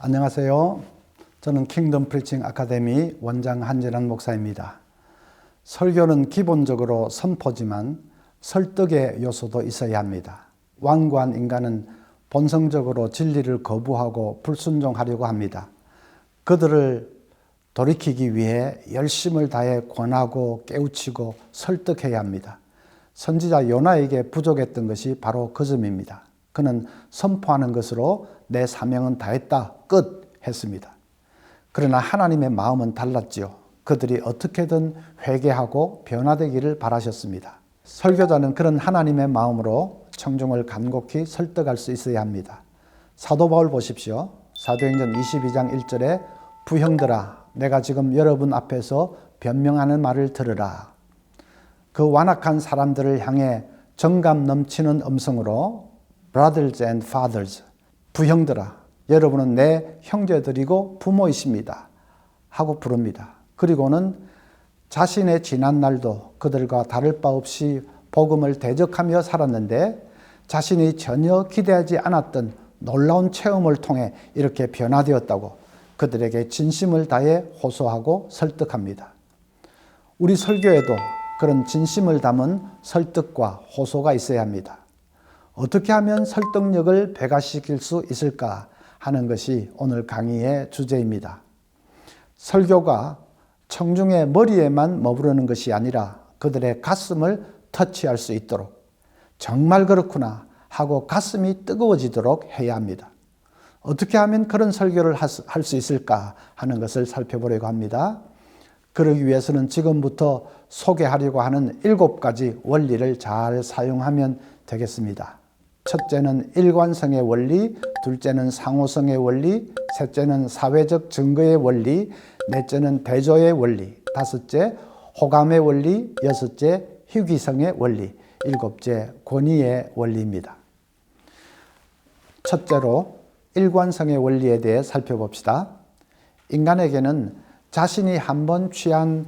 안녕하세요. 저는 킹덤 프리칭 아카데미 원장 한진환 목사입니다. 설교는 기본적으로 선포지만 설득의 요소도 있어야 합니다. 완고한 인간은 본성적으로 진리를 거부하고 불순종하려고 합니다. 그들을 돌이키기 위해 열심을 다해 권하고 깨우치고 설득해야 합니다. 선지자 요나에게 부족했던 것이 바로 그 점입니다. 그는 선포하는 것으로 내 사명은 다했다. 끝 했습니다. 그러나 하나님의 마음은 달랐지요. 그들이 어떻게든 회개하고 변화되기를 바라셨습니다. 설교자는 그런 하나님의 마음으로 청중을 간곡히 설득할 수 있어야 합니다. 사도 바울 보십시오. 사도행전 22장 1절에 부형들아 내가 지금 여러분 앞에서 변명하는 말을 들으라. 그 완악한 사람들을 향해 정감 넘치는 음성으로 Brothers and fathers, 부형들아 여러분은 내 형제들이고 부모이십니다 하고 부릅니다. 그리고는 자신의 지난 날도 그들과 다를 바 없이 복음을 대적하며 살았는데 자신이 전혀 기대하지 않았던 놀라운 체험을 통해 이렇게 변화되었다고 그들에게 진심을 다해 호소하고 설득합니다. 우리 설교에도 그런 진심을 담은 설득과 호소가 있어야 합니다. 어떻게 하면 설득력을 배가시킬 수 있을까 하는 것이 오늘 강의의 주제입니다. 설교가 청중의 머리에만 머무르는 것이 아니라 그들의 가슴을 터치할 수 있도록 정말 그렇구나 하고 가슴이 뜨거워지도록 해야 합니다. 어떻게 하면 그런 설교를 할 수 있을까 하는 것을 살펴보려고 합니다. 그러기 위해서는 지금부터 소개하려고 하는 7가지 원리를 잘 사용하면 되겠습니다. 첫째는 일관성의 원리, 둘째는 상호성의 원리, 셋째는 사회적 증거의 원리, 넷째는 대조의 원리, 다섯째 호감의 원리, 여섯째 희귀성의 원리, 일곱째 권위의 원리입니다. 첫째로 일관성의 원리에 대해 살펴봅시다. 인간에게는 자신이 한번 취한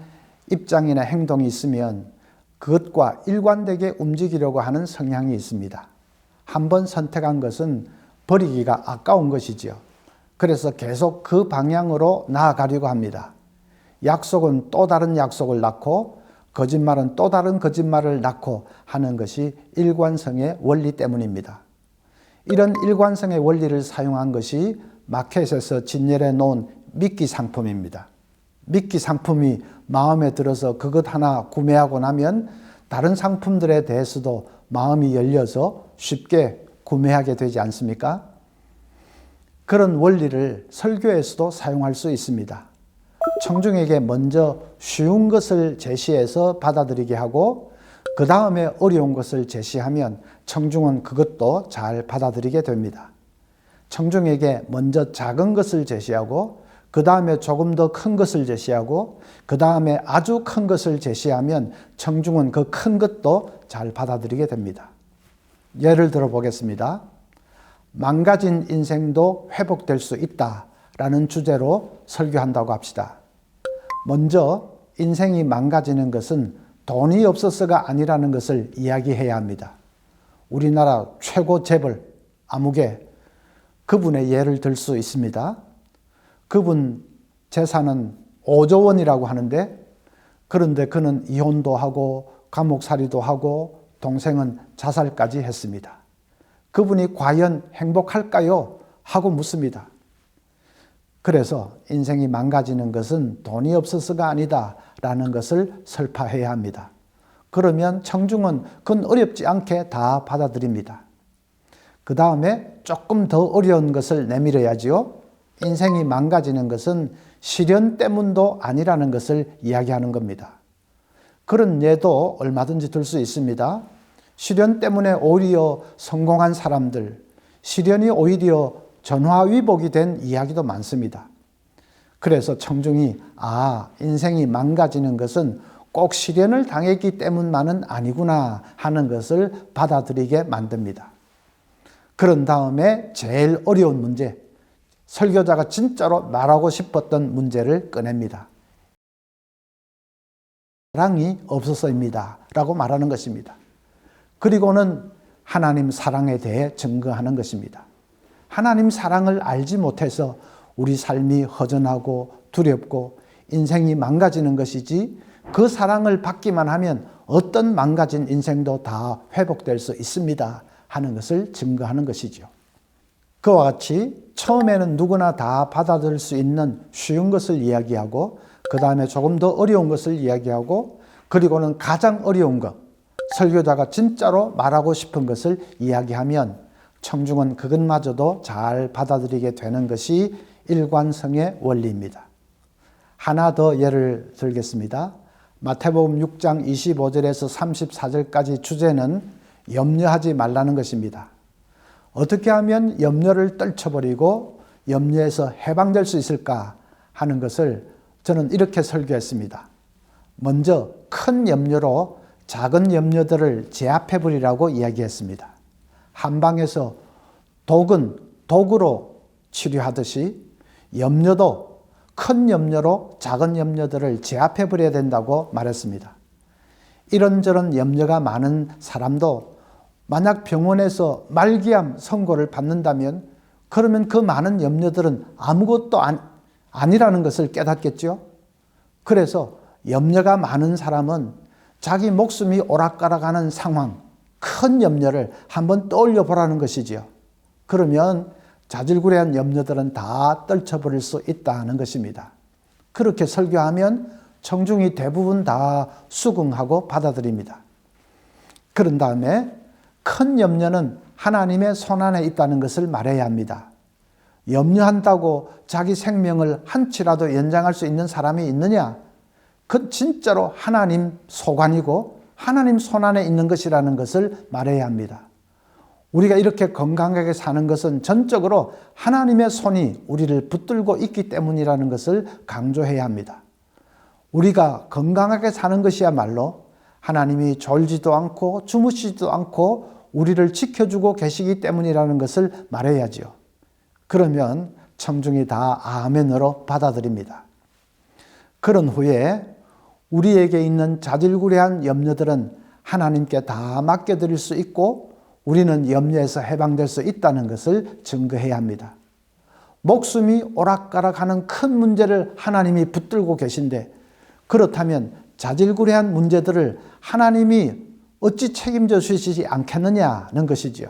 입장이나 행동이 있으면 그것과 일관되게 움직이려고 하는 성향이 있습니다. 한번 선택한 것은 버리기가 아까운 것이지요. 그래서 계속 그 방향으로 나아가려고 합니다. 약속은 또 다른 약속을 낳고 거짓말은 또 다른 거짓말을 낳고 하는 것이 일관성의 원리 때문입니다. 이런 일관성의 원리를 사용한 것이 마켓에서 진열해 놓은 미끼 상품입니다. 미끼 상품이 마음에 들어서 그것 하나 구매하고 나면 다른 상품들에 대해서도 마음이 열려서 쉽게 구매하게 되지 않습니까? 그런 원리를 설교에서도 사용할 수 있습니다. 청중에게 먼저 쉬운 것을 제시해서 받아들이게 하고 그 다음에 어려운 것을 제시하면 청중은 그것도 잘 받아들이게 됩니다. 청중에게 먼저 작은 것을 제시하고 그 다음에 조금 더 큰 것을 제시하고 그 다음에 아주 큰 것을 제시하면 청중은 그 큰 것도 잘 받아들이게 됩니다. 예를 들어 보겠습니다. 망가진 인생도 회복될 수 있다라는 주제로 설교한다고 합시다. 먼저 인생이 망가지는 것은 돈이 없어서가 아니라는 것을 이야기해야 합니다. 우리나라 최고 재벌 아무개 그분의 예를 들 수 있습니다. 그분 재산은 5조 원이라고 하는데 그런데 그는 이혼도 하고 감옥살이도 하고 동생은 자살까지 했습니다. 그분이 과연 행복할까요? 하고 묻습니다. 그래서 인생이 망가지는 것은 돈이 없어서가 아니다 라는 것을 설파해야 합니다. 그러면 청중은 그건 어렵지 않게 다 받아들입니다. 그 다음에 조금 더 어려운 것을 내밀어야지요. 인생이 망가지는 것은 시련 때문도 아니라는 것을 이야기하는 겁니다. 그런 예도 얼마든지 들 수 있습니다. 시련 때문에 오히려 성공한 사람들, 시련이 오히려 전화위복이 된 이야기도 많습니다. 그래서 청중이 인생이 망가지는 것은 꼭 시련을 당했기 때문만은 아니구나 하는 것을 받아들이게 만듭니다. 그런 다음에 제일 어려운 문제, 설교자가 진짜로 말하고 싶었던 문제를 꺼냅니다. 사랑이 없어서입니다 라고 말하는 것입니다. 그리고는 하나님 사랑에 대해 증거하는 것입니다. 하나님 사랑을 알지 못해서 우리 삶이 허전하고 두렵고 인생이 망가지는 것이지, 그 사랑을 받기만 하면 어떤 망가진 인생도 다 회복될 수 있습니다 하는 것을 증거하는 것이죠. 그와 같이 처음에는 누구나 다 받아들일 수 있는 쉬운 것을 이야기하고, 그 다음에 조금 더 어려운 것을 이야기하고, 그리고는 가장 어려운 것, 설교자가 진짜로 말하고 싶은 것을 이야기하면 청중은 그것마저도 잘 받아들이게 되는 것이 일관성의 원리입니다. 하나 더 예를 들겠습니다. 마태복음 6장 25절에서 34절까지 주제는 염려하지 말라는 것입니다. 어떻게 하면 염려를 떨쳐버리고 염려에서 해방될 수 있을까 하는 것을 저는 이렇게 설교했습니다. 먼저 큰 염려로 작은 염려들을 제압해버리라고 이야기했습니다. 한방에서 독은 독으로 치료하듯이 염려도 큰 염려로 작은 염려들을 제압해버려야 된다고 말했습니다. 이런저런 염려가 많은 사람도 만약 병원에서 말기암 선고를 받는다면 그러면 그 많은 염려들은 아무것도 아니라는 것을 깨닫겠죠. 그래서 염려가 많은 사람은 자기 목숨이 오락가락하는 상황, 큰 염려를 한번 떠올려 보라는 것이지요. 그러면 자질구레한 염려들은 다 떨쳐버릴 수 있다는 것입니다. 그렇게 설교하면 청중이 대부분 다 수긍하고 받아들입니다. 그런 다음에 큰 염려는 하나님의 손안에 있다는 것을 말해야 합니다. 염려한다고 자기 생명을 한치라도 연장할 수 있는 사람이 있느냐? 그건 진짜로 하나님 소관이고 하나님 손안에 있는 것이라는 것을 말해야 합니다. 우리가 이렇게 건강하게 사는 것은 전적으로 하나님의 손이 우리를 붙들고 있기 때문이라는 것을 강조해야 합니다. 우리가 건강하게 사는 것이야말로 하나님이 졸지도 않고 주무시지도 않고 우리를 지켜주고 계시기 때문이라는 것을 말해야죠. 그러면 청중이 다 아멘으로 받아들입니다. 그런 후에 우리에게 있는 자질구레한 염려들은 하나님께 다 맡겨드릴 수 있고 우리는 염려에서 해방될 수 있다는 것을 증거해야 합니다. 목숨이 오락가락하는 큰 문제를 하나님이 붙들고 계신데, 그렇다면 자질구레한 문제들을 하나님이 어찌 책임져 주시지 않겠느냐는 것이죠.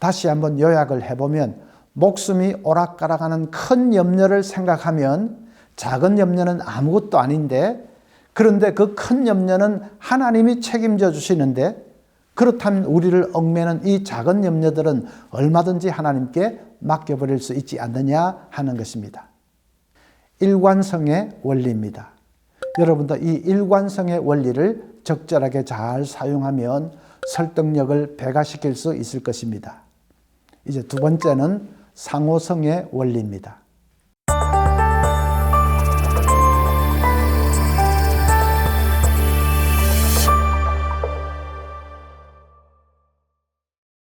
다시 한번 요약을 해보면 목숨이 오락가락하는 큰 염려를 생각하면 작은 염려는 아무것도 아닌데, 그런데 그 큰 염려는 하나님이 책임져 주시는데, 그렇다면 우리를 얽매는 이 작은 염려들은 얼마든지 하나님께 맡겨버릴 수 있지 않느냐 하는 것입니다. 일관성의 원리입니다. 여러분도 이 일관성의 원리를 적절하게 잘 사용하면 설득력을 배가시킬 수 있을 것입니다. 이제 두 번째는 상호성의 원리입니다.